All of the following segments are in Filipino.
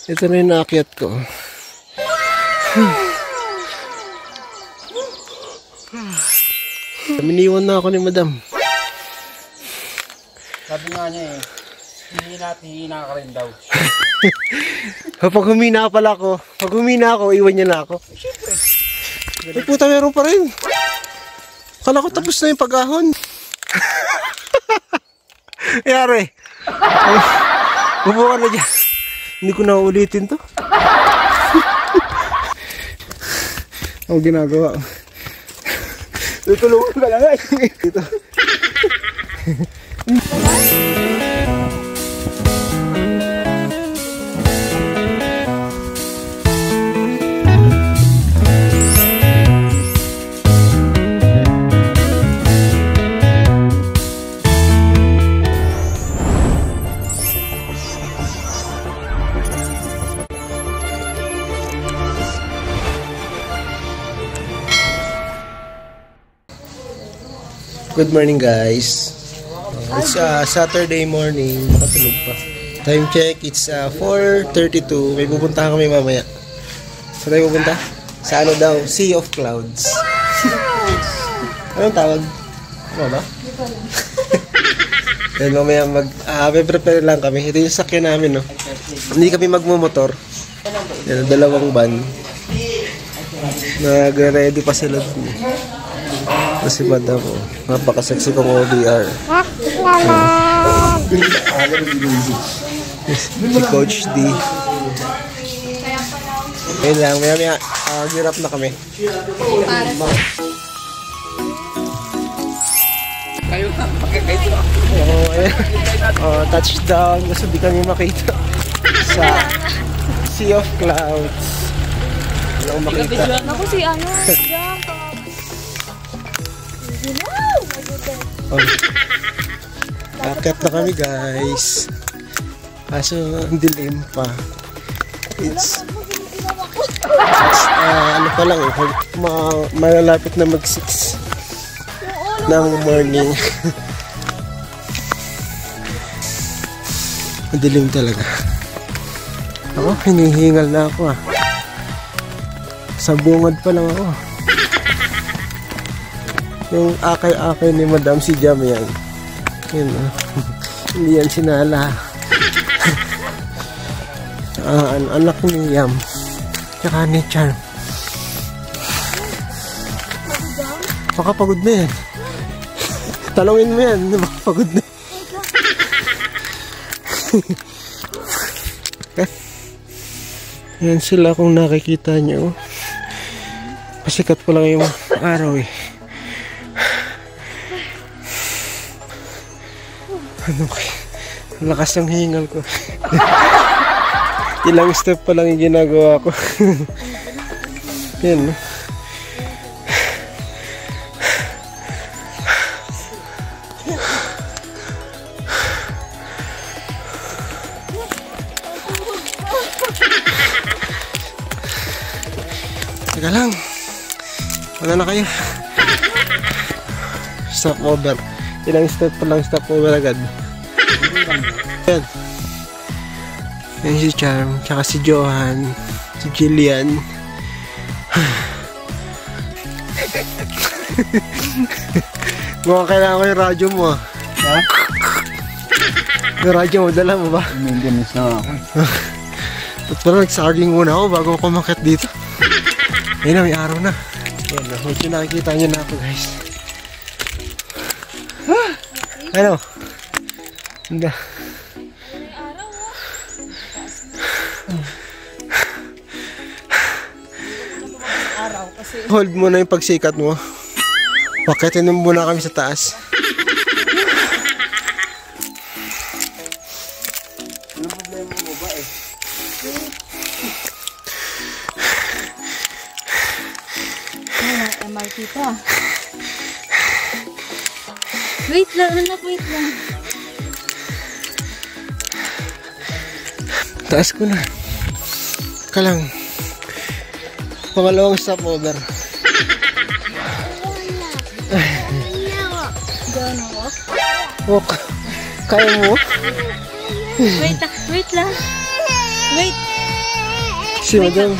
Ito na yung naakyat ko. Miniwan na ako ni madam. Sabi nga niya eh, hihina ka rin daw. Pag humina pala ako, pag humina ako, iwan niya na ako. Siyempre. Ay puta, meron pa rin. Kala ko tapos na yung pag-ahon. Yari. Bubukan na dyan. Hindi ko na ulitin to. Ang ginagawa. Tutulungan ka lang eh. Dito. Good morning guys. It's Saturday morning. Makatulog pa. Time check, it's 4:32. May pupuntahan kami mamaya. Saan tayo pupunta? Sa ano daw? Sea of Clouds. Anong tawag? Ano ba? Then mamaya prepare lang kami. Ito yung sakyan namin, no? Hindi kami magmumotor. Yan, dalawang van. Nag-ready pa sila dun. Kasi madam ko, napaka-sexy kong ODR. Si Coach D. Ayun lang, maya girap na kami. Kayo nga, pakikaito ako. Touchdown. Gusto di kami makita sa Sea of Clouds. Walang makita. Ako si ano, diyan ka. Akit na kami guys. Kaso ang dilim pa. It's ano pa lang eh. Malalapit na mag 6 ng morning. Ang dilim talaga. Ako, hinihingal na ako ah. Sa bungad pa lang ako. Yung akay-akay ni Madam si Jam yan. Yun ah. Hindi yan sinala. Anak ni Yam. Tsaka ni Charm. Makapagod na yan. Talongin mo yan. Makapagod na. Yan sila kung nakikita nyo. Pasikat pa lang yung araw eh. Ano kaya? Lakas ng hingal ko. Ilang step pa lang yung ginagawa ko. Yan. Teka lang. Wala na kayo. Stop over. Ilang step pa lang, stop over agad. Yan. Yan si Charm, tsaka si Johan, si Jillian. Mukhang kailangan ko yung radyo mo. Ha? Yung radyo mo, dala mo ba? Maintenance na ako. At parang nag-saging muna ako bago ako kumakit dito. Ayun na, may araw na. Yan na, medyo nakikita nyo na ako guys. Ano? Hindi. Hold mo na yung pagsikat mo. Pakitin mo muna kami sa taas. Anong problema mo ba eh? MRT pa. Wait lang, anak, wait lang. Taas ko na. Ka lang. Pangalawang stopover. Gano walk? Walk. Kaya mo? Wait lang. Wait. Si madam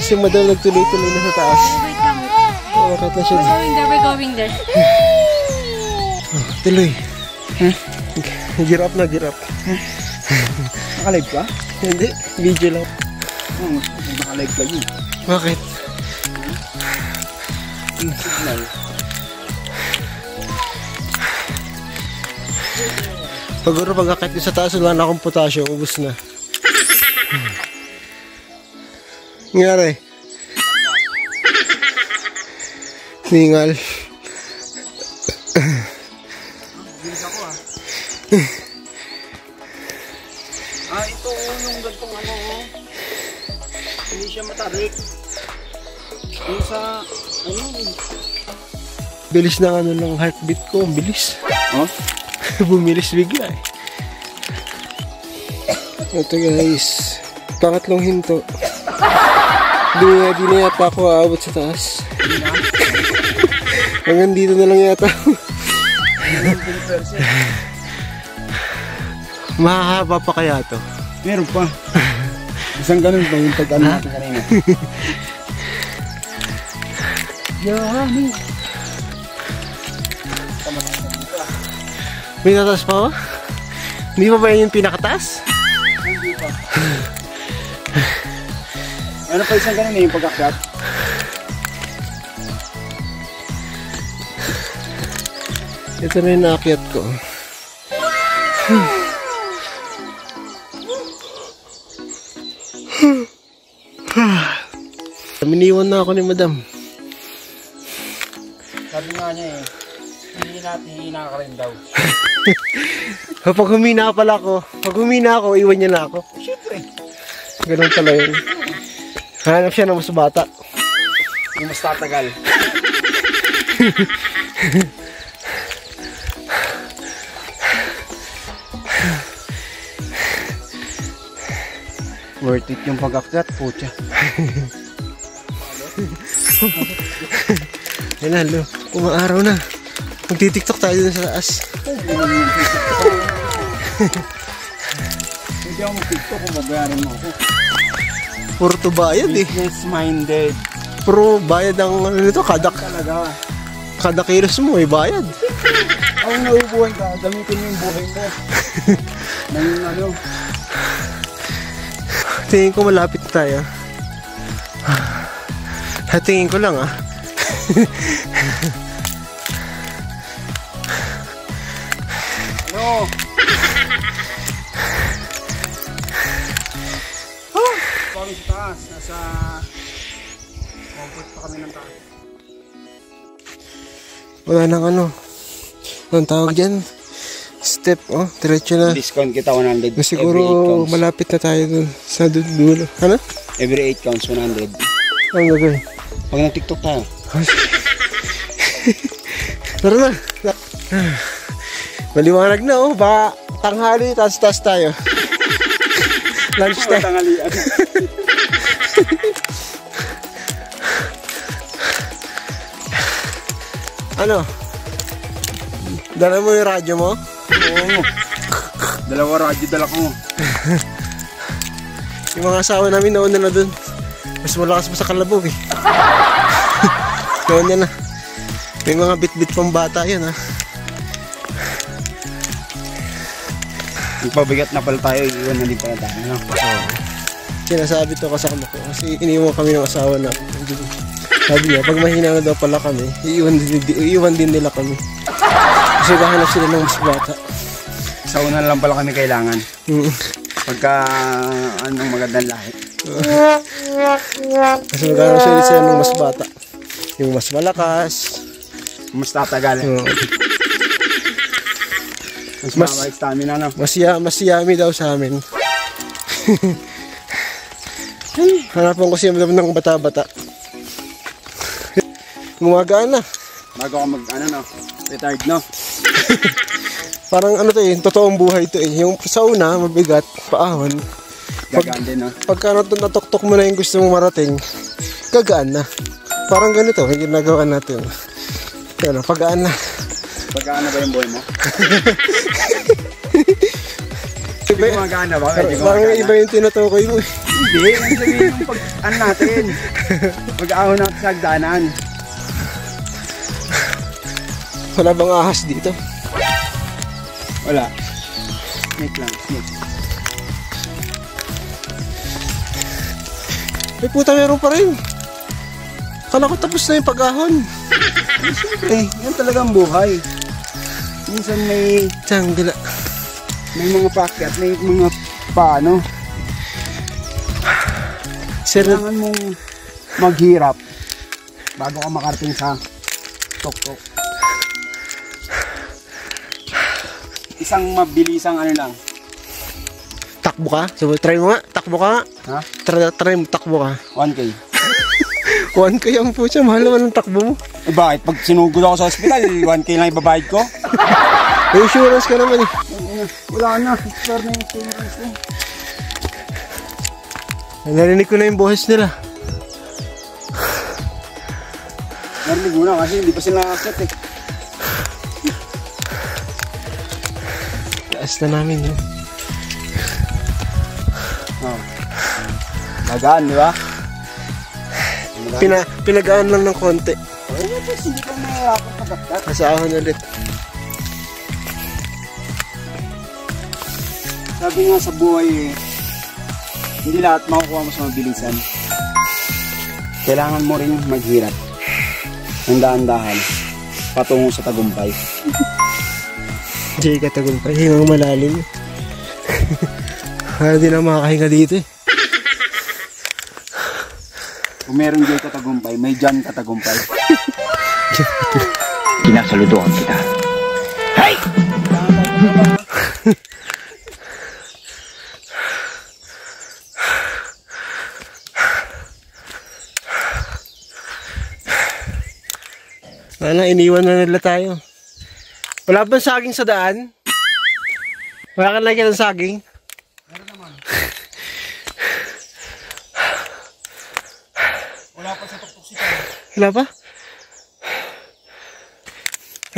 nagtuloy-tuloy na sa taas. Wait lang. Bakit na siya? We're going there. Tuloy. Girap na girap. Nakalive ka? Hindi, video lang. Nakalive ka yun. Bakit? Signal. Paguro pag-akit ko sa taas, wala na akong potasyo, ubus na. Nangyari? Ningal. Bilis ako ah. Ito yung gantong ano oh. Hindi siya matarik. Yung sa ano. Bilis na ano ng heartbeat ko, bilis. Oh? Bumilis bigla eh. Ito guys, pangatlong hinto. Di na yata ako aabot sa taas. Hanggang dito na lang yata. Mahahaba pa kaya to? Meron pa. Isang ganun pa yung pag-ano natin kanina. Yummy. May nataas pa ba? Hindi pa ba yun yung pinakataas? Hindi pa. Ano pa isang ganun eh, yung pag-akyat? Ito na yung naakyat ko. Miniwan na ako ni madam. Sabi nga niya eh, hindi nakakarin daw. Pag humina pala ako, pag humina ako, iwan niya na ako. Siyempre. Ganun pala yun. Hanap siya ng mas bata. Yung mas tatagal. Worth it yung pag-akyat, putya. Yan na, lo. Umaaraw na. Magtitiktok tayo dun sa taas. Hindi ako mag-tiktok kung babayarin mo ako. Puro to bayad eh. Business-minded. Puro bayad ang ano nito, Talaga. kada kilos mo eh, bayad. Ang naubuhay ka, gamitin mo yung buhay mo. Nang ano. Tingin ko malapit na tayo. Tingin ko lang ah. Ano? Kami sa taas, nasa comfort pa kami ng taas. Wala nang ano. Anong tawag dyan? Step, oh. Diretso na. Discount kita 100. Siguro malapit na tayo dun sa dulo. Ano? Every 8 counts 100. Ang gagawin? Pag nag-tiktok tayo. Tara na. Maliwanag na oh. Baka tanghali, taas-taas tayo. Lunch time. Tanghalian. Ano? Dala mo yung radyo mo? Oo. Dalawa radyo dala ko. Yung mga asawa namin nauna na dun. Mas malakas pa sa kalabog eh. Nauna na. May mga bit-bit pang bata yan ha. Magpabigat na pala tayo, iwan na din pala tayo. No? Sinasabi to kasama ko kasi iniwan kami ng asawa na. Sabi niya, pag mahina na daw pala kami, iiwan din nila kami. Kasi gahanap sila ng mas bata. Sa una lang pala kami kailangan. Pagka anong magandang lahi. Kasi maghanap sila ng mas bata. Yung mas malakas. Mas tatagal. Mas mabay stamina no? Mas yummy daw sa amin. Hanapan ko siya ng bata-bata. Gumagaan na. Bago ka retired no? Parang ano to eh, totoong buhay to eh. Yung sa una, mabigat, paahon. Gagaan din no? Pagka natuktok mo na yung gusto mong marating, gagaan na. Parang ganito, yung ginagawa natin. Yan, pagaan na. Pagkaan na ba yung buhay mo? Hindi gumagana ba? Hindi Parang gumagana. iba yung tinutukoy mo. Hindi, ibig sabihin yung pag, ano natin, pag-ahon natin sa hagdanan. Wala bang ahas dito? Wala. Snake lang, snake. May puta, meron pa rin. Kala ko tapos na yung pag-ahon. Siyempre, yan talagang buhay. Minsan may Tiyang, may mga paakyat, may mga paano. Sir, Kailangan mong maghirap bago ka makarating sa tok-tok. Isang mabilisang ano lang. takbo ka? So, try mo nga. Takbo ka nga. Ha? Try mo, takbo ka. 1K. 1K ang pucha. Mahal naman ang takbo mo. Eh bakit? Pag sinugod ako sa hospital, 1K lang ibabayad ko? May insurance ka naman eh. Wala na. Expire na yung insurance ko. Narinig ko na yung boses nila. Narinig mo na kasi hindi pa sila nakakit eh. Taas na namin yun. Oh. Magaan, di ba? Pinagaan lang ng konti. Ay, tapos hindi ka mahirapan pagkakit. Kasahon ulit. Sabi nga sa buhay eh, hindi lahat makukuha mo sa mabilisan. Kailangan mo rin maghirap. Handaan-dahan. Patungo sa tagumpay. Jay katagumpay. Hingang malalim. Hindi na makakahinga dito eh. Kung meron Jay katagumpay, may Jan katagumpay. Sinasaludoan kita. Hay! Wala, iniwan na nila tayo. Wala bang saging sa daan? Wala ka lagyan ng saging? Meron naman. Wala pa sa tuktok-sikan. Wala pa?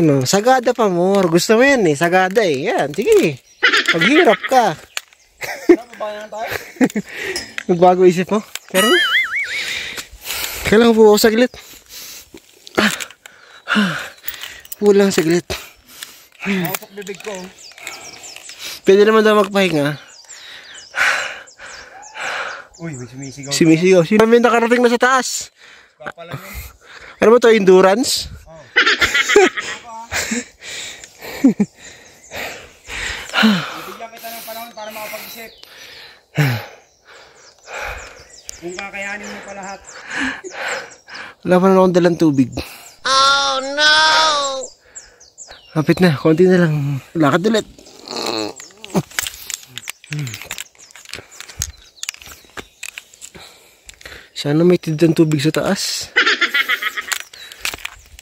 Ano, sagada pa more. Gusto mo yan eh, sagada eh. Yan, sige. Paghirap ka. Babayan tayo? Nagbago isip mo? Pero kailangan po ako saglit. Pulang saglit. Nakapok bibig ko. Pwede naman daw magpahinga. Uy, may sumisigaw. Sumisigaw. Sino may nakarating na sa taas? Papa lang yun. Ano ba to? Endurance? Oh. Bigyan kita ng panahon para makapag-isip. Kung kakayanin mo pa lahat. Wala pa na akong dalang tubig. Oh no! Kapit na, konti na lang. Lakad ulit. Sana may tidang tubig sa taas.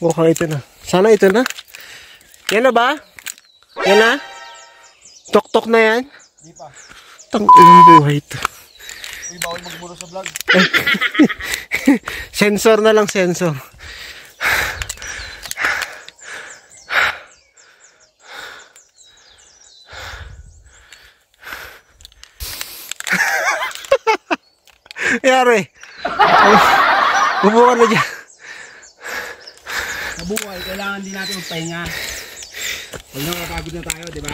Mukhang ito na. Sana ito na. Yan na ba? Yan na? Tok-tok na yan? Di pa. Tang-inang buhay ito. Uy, bawal magmuro sa vlog. Sensor na lang, sensor. Yari. Upo ka na dyan. Sa buhay, kailangan din natin magpahinga. Huwag na mapagod na tayo, di ba?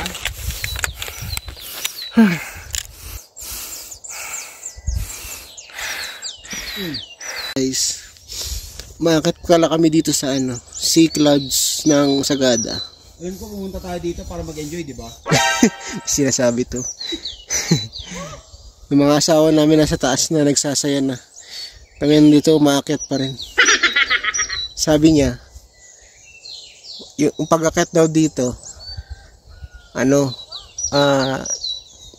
Guys, makakit pala kami dito sa ano, Sea Clouds ng Sagada. Ayun ko, pumunta tayo dito para mag-enjoy, di ba? Sinasabi to. Yung mga asawa namin nasa taas na, nagsasaya na. Kami dito umakyat pa rin. Sabi niya, yung pag-akyat daw dito, ano,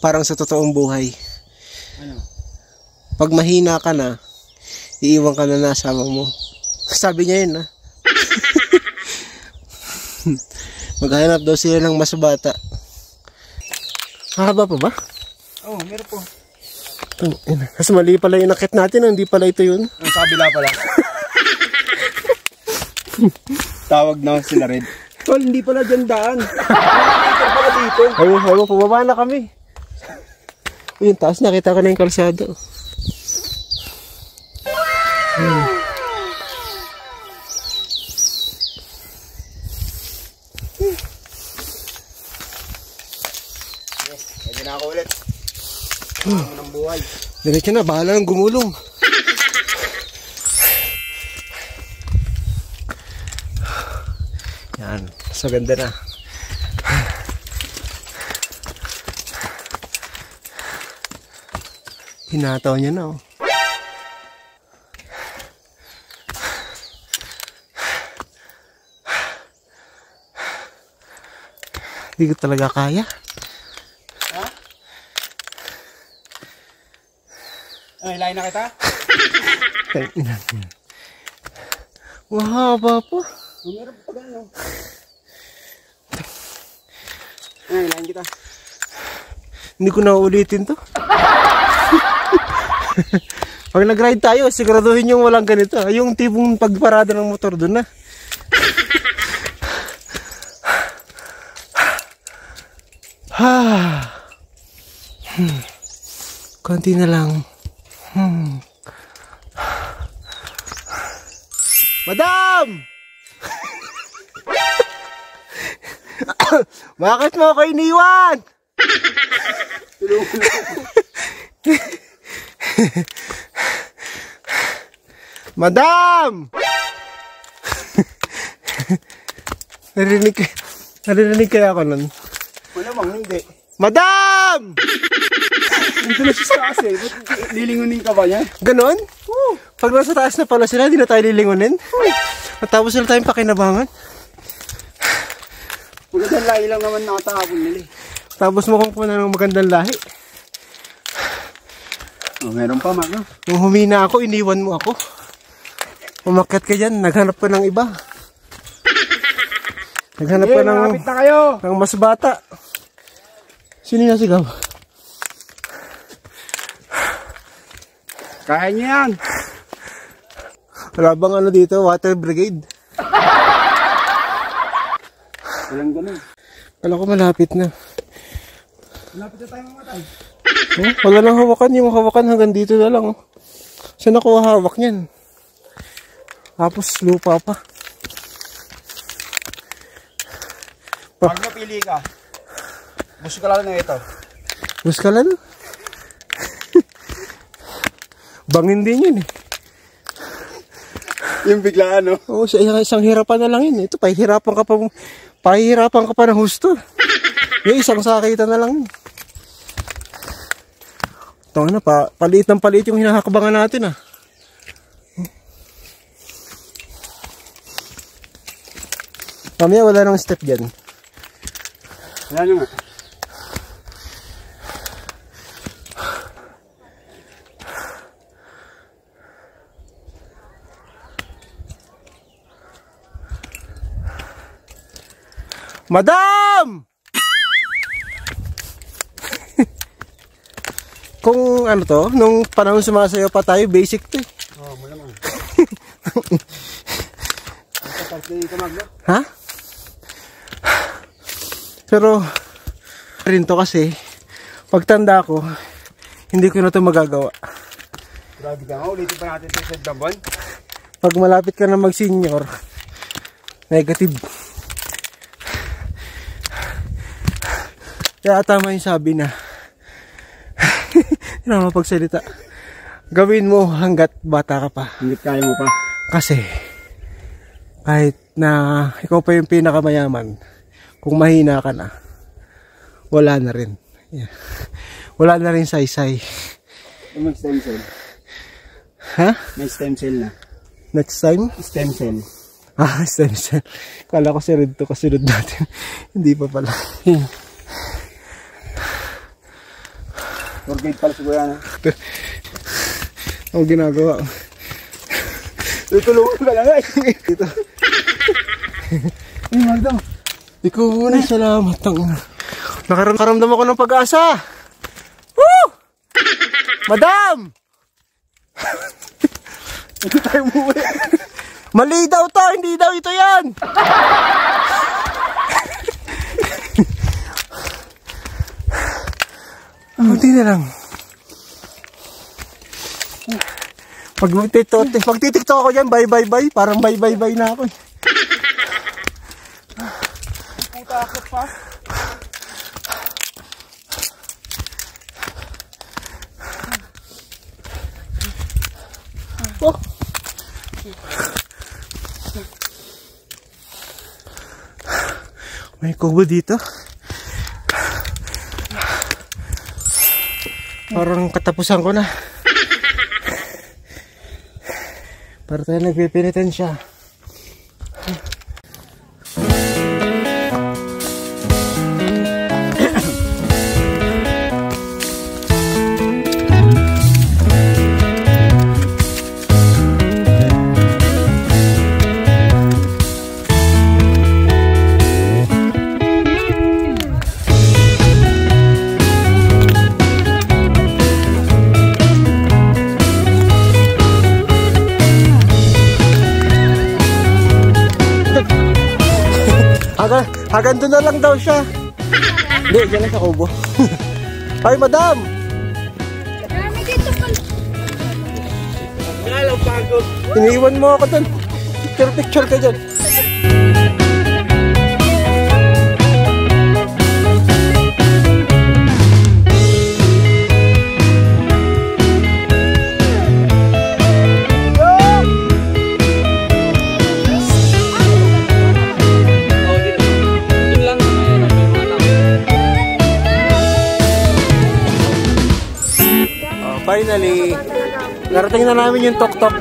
parang sa totoong buhay. Ano? Pag mahina ka na, iiwan ka na nasama mo. Sabi niya yun, ha? Maghanap daw sila ng mas bata. Mahaba pa ba? Oo, meron po. Kasi mali pala yung nakit natin, hindi pala ito yun. Ang kabila pala. Tawag na sila red. Tol, hindi pala dyan daan. Hindi pala dito. Ayun, pababa na kami. Yung taas, nakita ko na yung kalsada. Pwede na ako ulit. Ng buhay. Diretso na, bahala nang gumulong. Yan, so ganda na. Hinataw niya na, oh. Hindi ko talaga kaya. Ha? Ay, hilahin na kita? Mahaba po. Meron pa gano'n. Ay, hilahin kita. Hindi ko na uulitin to. Pag nag-ride tayo, siguraduhin yung walang ganito. Yung tipong pagparada ng motor doon na. Konti na lang. Madam! Bakit mo ako iniwan? Madam! Narinig kaya ako nun? Wala bang hindi. Madam! Dito na siya sa taas eh. Lilingunin ka ba niya? Ganon? Pag nasa taas na pala sila, hindi na tayo lilingunin. Matapos na tayong pakinabangan. Magandang lahi lang naman nakatahapon nila eh. Tapos mo kung na ng magandang lahi. Oh, meron pa, Mark, no? Nung humina ako, iniwan mo ako. Umakyat ka dyan, naghanap ka ng iba. Naghanap ka ng, malapit na kayo! ng mas bata. Sino yung nasigaw? Kaya niyo yan! Wala bang ano dito, water brigade? Walang ganun. Kala ko malapit na. Malapit na tayo mamatay. Oh, wala nang hawakan, yung hawakan hanggang dito na lang. Oh. Saan ako hawak niyan? Tapos lupa pa. Pag napili ka, gusto ka lang na ito. Bus ka lang? Bangin din yun eh. Yung biglaan, no? Oo, isang hirapan na lang yun. Ito, pahihirapan ka pa ng husto. Yung isang sakita na lang. Ito na, paliit ng paliit yung hinahakbangan natin ah. Mamaya wala nang step dyan. Wala nyo nga. Madam! Kung ano to, nung panahon sumasayaw pa tayo, basic to eh. Oo, malamang. Ito, Magno. Ha? Pero, rin to kasi, pagtanda ko, hindi ko na to magagawa. Grabe ka nga, ulitin pa natin ito sa Dambon. Pag malapit ka na mag-senior, negative. Kaya tama yung sabi na, hindi na mapagsalita. Gawin mo hanggat bata ka pa. Hanggat kaya mo pa. Kasi, kahit na ikaw pa yung pinakamayaman, kung mahina ka na, wala na rin. Yeah. Wala na rin saysay. May stem cell. Ha? May stem cell na. Next time? Stem cell. Ah, stem cell. Kala ko si Red to kasunod natin. Hindi pa pala. Tour guide pala siguro yan. Ako ginagawa. Tutulungan ka lang eh. Ito. Ay, Magno. Ikaw muna, salamat. Nakaramdam ako ng pag-asa. Woo! Madam! Hindi tayo umuwi. Mali daw to, hindi daw ito yan. Hindi na lang. Pag titiktok ako dyan, bye. Parang bye na ako eh. Takot pa. Oh. May kubo dito. Parang katapusan ko na. Para tayo nagpipilitan siya. Hanggang doon na lang daw siya. Hindi, dyan lang sa kubo. Ay, madam! Dami dito pa. Ngalang pagod. Iniiwan mo ako doon. Picture ka dyan. Finally, narating na namin yung tok-tok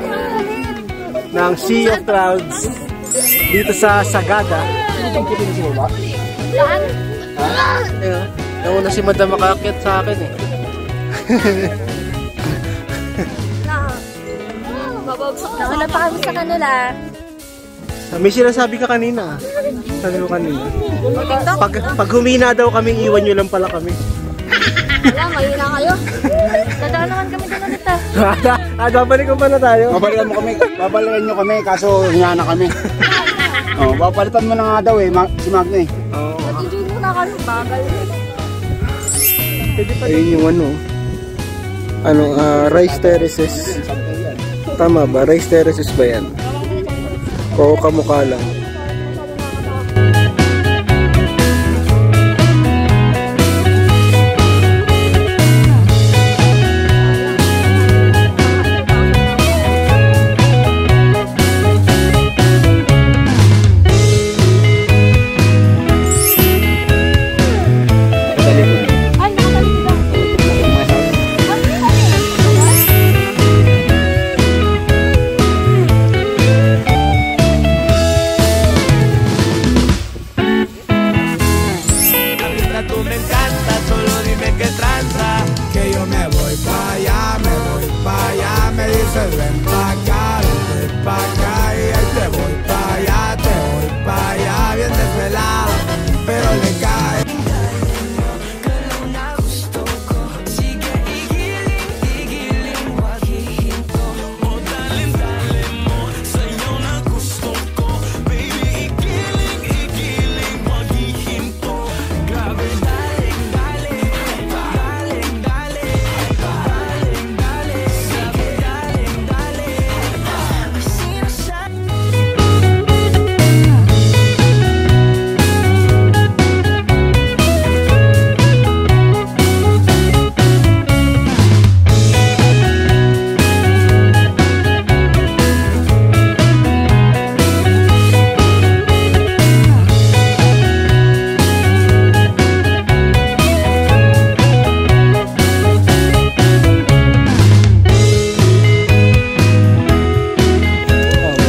ng Sea of Clouds dito sa Sagada. Saan? Nauna si madam makakit sa akin eh. Nakalap pa kami sa kanila. May sinasabi ka kanina. Sabi mo kanina. Pag humina daw kaming iwan nyo lang pala kami. Wala, mahina kayo. Dadaan naman kami doon ulit ah. Babalikan pa na tayo. Babalikan nyo kami, kaso hinga na kami. Oh, papalitan mo na nga daw eh, si Magna eh. Mag-enjoy muna kami, bagal. Ayun yung rice terraces. Tama ba? Rice terraces ba yan? O kamukha lang?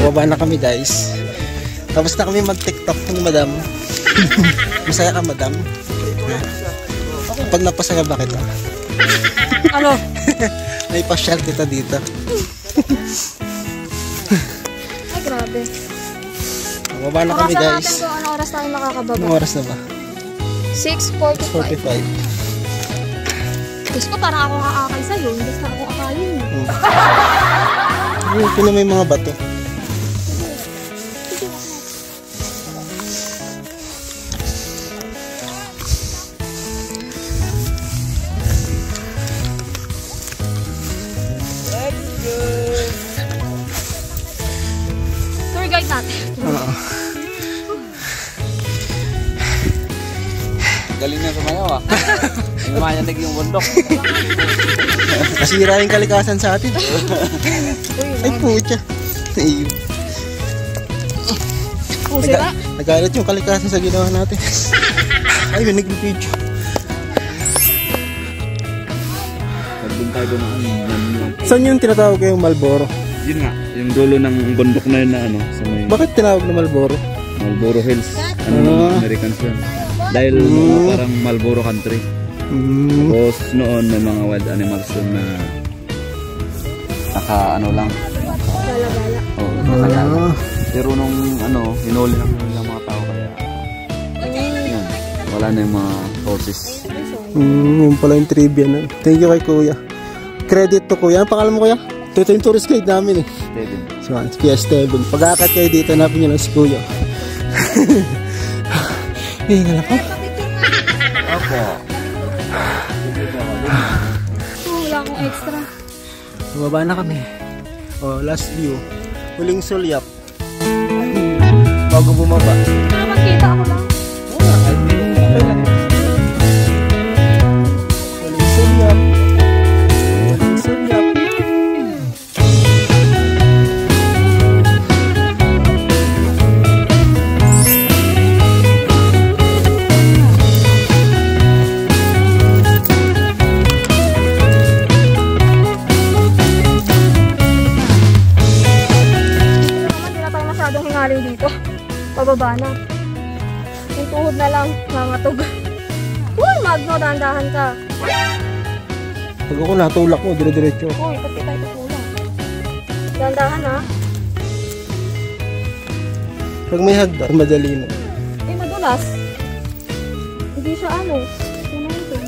Baba na kami guys. Tapos na kami mag-tiktok ni madam. Masaya ka madam? Pag napasaya ba kita? Ano? May pasyal kita dito. Ay, grabe. Baba na kami Orasan guys. natin kung ano oras tayo makakababa. Anong oras na ba? 6:45. 45. Gusto ko parang ako kakakay sa'yo. Hindi na ako akayin. Ito na may mga bato. Tour guide natin. Oo. Galing na sumayaw ah. Lumayanag yung bundok. Nasira yung kalikasan sa atin. Ay, putya. Ayun. Oh, sira? Nagalit yung kalikasan sa ginawa natin. Ay, may nag-video. Doon tayo dumaan. Saan yung tinatawag kayong Marlboro? Yun nga, yung dulo ng bundok na yun na ano. Sa may Bakit tinawag na Marlboro? Marlboro Hills. Ano Americans yun. Dahil parang Marlboro country. Tapos noon may mga wild animals doon na ano lang. Gala-gala. Oo, nakagala. Pero nung hinuli lang mga tao kaya yun, wala na yung mga horses. Yung pala yung trivia na. Thank you kay Kuya. Credit to Kuya. Ano pangalan mo Kuya? Ito yung tourist guide namin eh. Steven. So, Kuya Steven. Pag-aakat kayo dito, hanapin nyo lang si Kuya. Hingal ako. Opo. Wala akong extra. Bumaba na kami. Oh, last view. Huling sulyap. Bago bumaba. Para makita ako lang. Huling sulyap. Huling sulyap. Dito, pababa na. Yung tuhod na lang, nangatog. Uy, Magno, dahan-dahan ka. Pag ako natulak mo, dire-diretso. Uy, pati tayo tutulak. Dahan-dahan ha. Pag may hagdan, madali na. Eh, madulas. Hindi siya ano. Ano ito?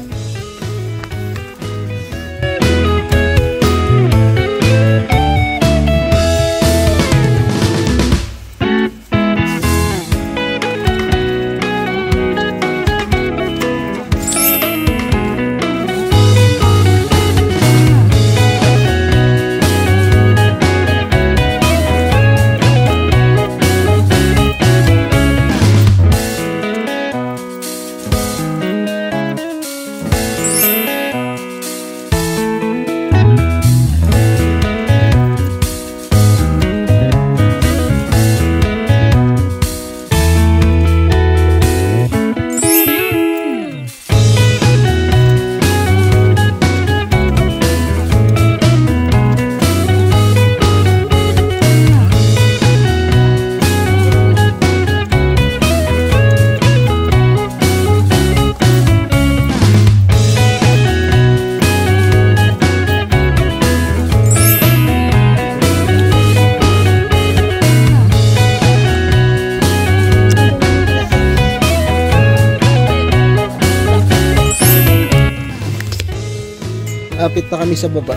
Apit na kami sa baba.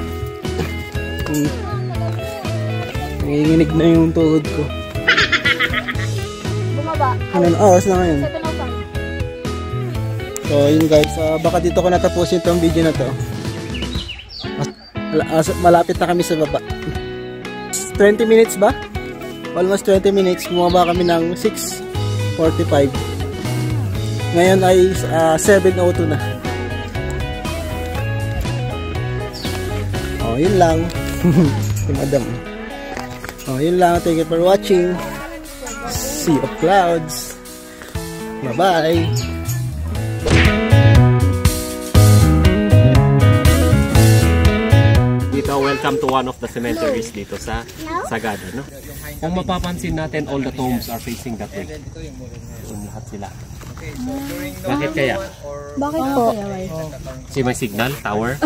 Nanginginig na yung tuhod ko. Bumaba. Ano na? Oras na ngayon. 7:00. So yun guys, baka dito ko natapusin itong video na to. Malapit na kami sa baba. 20 minutes ba? Almost 20 minutes. Bumaba kami ng 6:45. Ngayon ay 7:02 na. Oh, yun lang. Si Madam. Oh, yun lang. Thank you for watching. Sea of Clouds. Bye-bye. Dito, welcome to one of the cemeteries dito sa Sagada, no? Kung mapapansin natin, all the tombs are facing that way. Doon lahat sila. Bakit kaya? Bakit po? Kasi may signal, tower.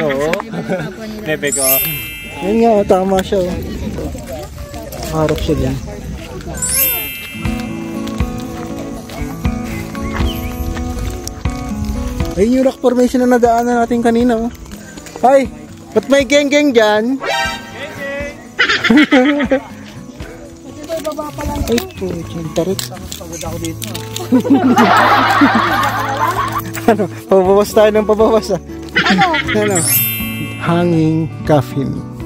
Oo. Bebe ko. Yun nga, tama siya. Harap siya din. Ayun yung rock formation na nadaanan natin kanina. Oh. Ay, ba't may geng-geng dyan? Ay, po, tarit. Pagod ako dito. Ano, pabawas tayo ng pabawas ah. Ano? Ano? hanging coffin.